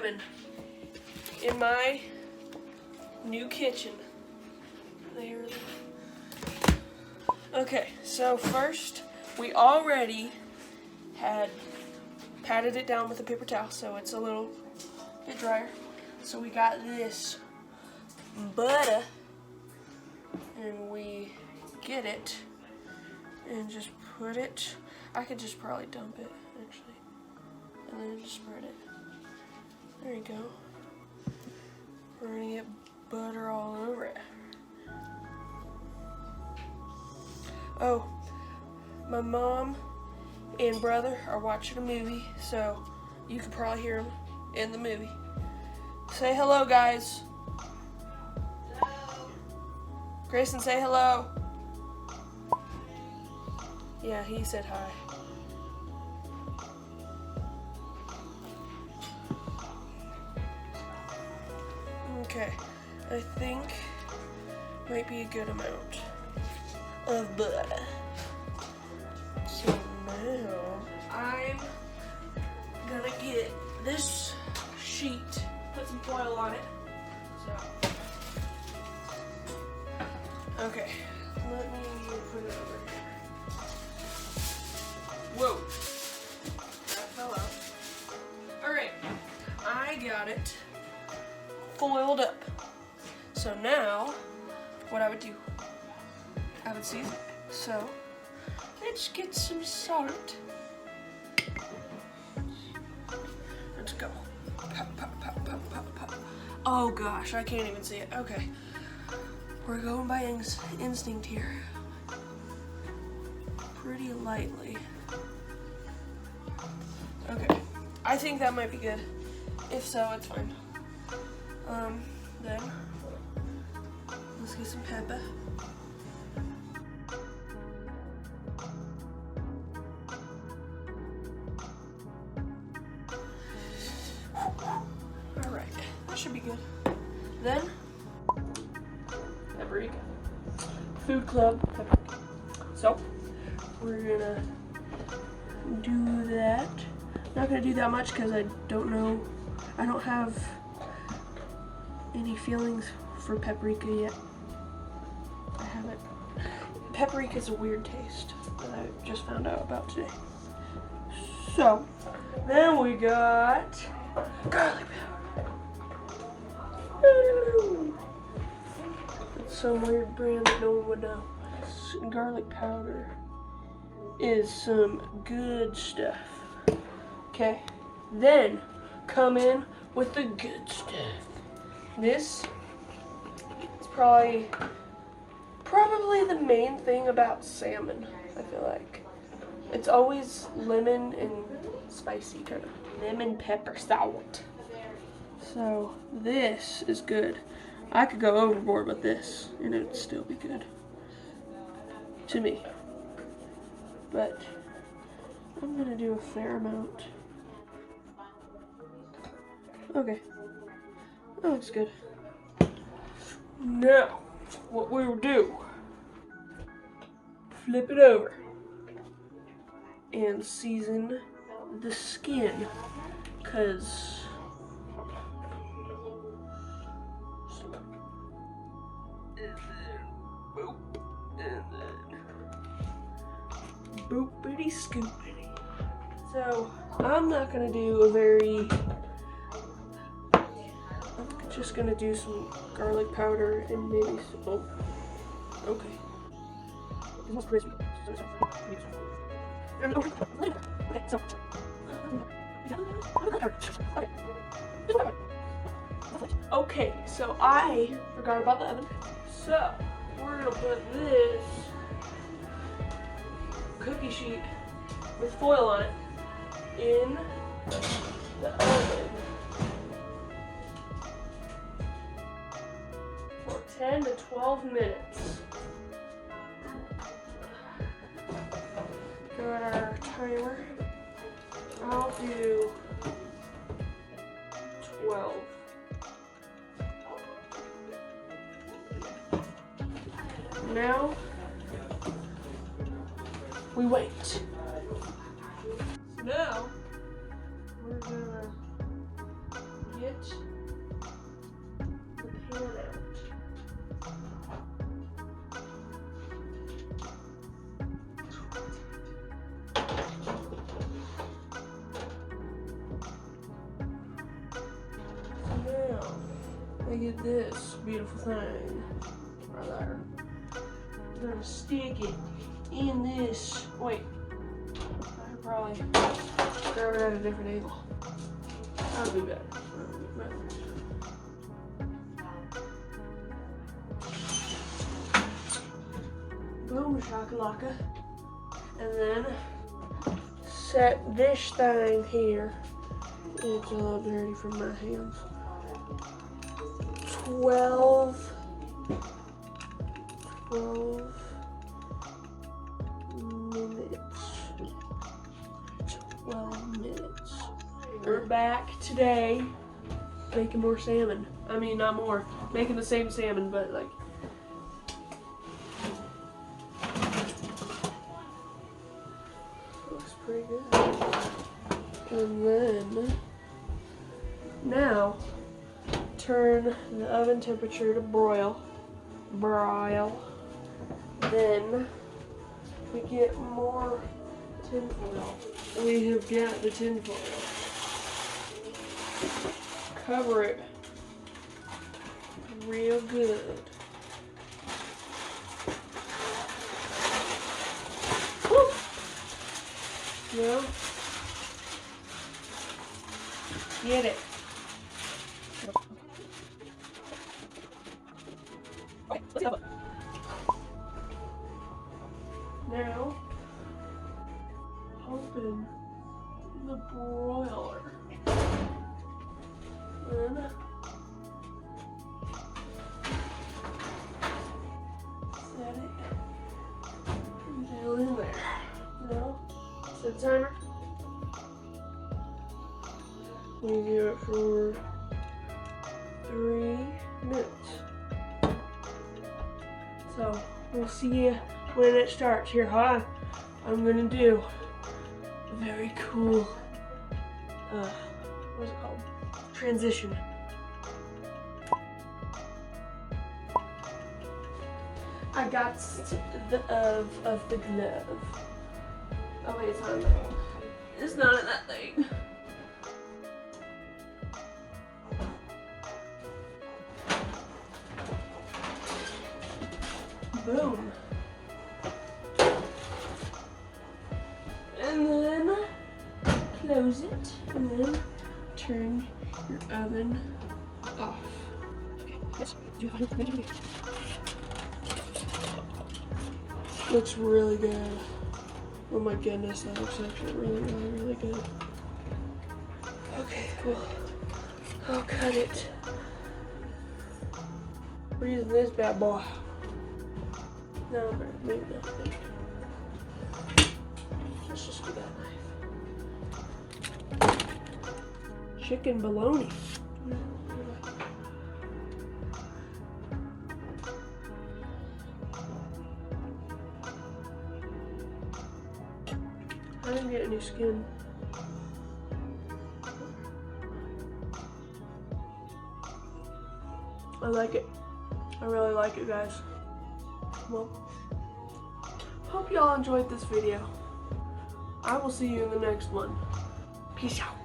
salmon in my new kitchen. There. Okay, so first we already had patted it down with a paper towel so it's a little bit drier. So we got this butter and we get it and just put it. I could just probably dump it actually and then just spread it. There you go. We're gonna get butter all over it. Oh, my mom and brother are watching a movie, so you can probably hear them in the movie. Say hello, guys. Hello. Greyson, say hello. Yeah, he said hi. Okay, I think might be a good amount of butter. So now I'm gonna get this sheet, put some foil on it. So, okay, let me put it over here. Whoa, that fell out. All right, I got it foiled up. So now, what I would do, I would season. So let's get some salt. Let's go. Pop, pop, pop, pop, pop, pop. Oh gosh, I can't even see it. Okay, we're going by instinct here. Pretty lightly. Okay, I think that might be good. If so, it's fine. Then let's get some pepper. All right, that should be good. Then paprika, food club paprika. So we're gonna do that. Not gonna do that much because I don't know. I don't have any feelings for paprika yet. I haven't. Paprika is a weird taste that I just found out about today. So then we got garlic powder. It's some weird brand that no one would know. Garlic powder is some good stuff. Okay, then come in with the good stuff. This is probably the main thing about salmon, I feel like. It's always lemon and spicy, kind of lemon pepper salt. So this is good. I could go overboard with this and it would still be good to me. But I'm gonna do a fair amount. Okay, that looks good. Now, what we will do, flip it over and season the skin, cause boopity scoopity. So I'm not gonna do a very. I'm just gonna do some garlic powder and maybe some. Oh, okay. This one's crispy. Okay, so. Okay, so I forgot about the oven. So we're gonna put this cookie sheet with foil on it in the oven for 10 to 12 minutes. Got our timer. I'll do 12. Now we wait. So now we're gonna get this beautiful thing right there. I'm gonna stick it in this. Wait, I could probably grab it at a different angle. That'll be better. Boom shakalaka. And then set this thing here. It's a little dirty from my hands. 12 minutes. 12 minutes. We're back today making more salmon. I mean, not more. Making the same salmon, but like. Looks pretty good. And then, now, turn the oven temperature to broil. Then we get more tinfoil. We have got the tinfoil. Cover it real good. Woo! Now, get it. Okay, let's go. Now, open the broiler. Then, set it down in there. Now, set the timer. We do it for 3 minutes. So, we'll see you when it starts. Here, hold on. I'm gonna do a very cool, what's it called? Transition. I got the of the glove. Oh wait, it's not in that thing. It's not in that thing. Boom. And then close it, and then turn your oven off. Okay, yes. Looks really good. Oh my goodness, that looks actually really good. Okay, cool. I'll cut it. We're using this bad boy. No, maybe not. Let's just do that knife. Chicken bologna. I didn't get any skin. I like it. I really like it, guys. Well, hope y'all enjoyed this video. I will see you in the next one. Peace out.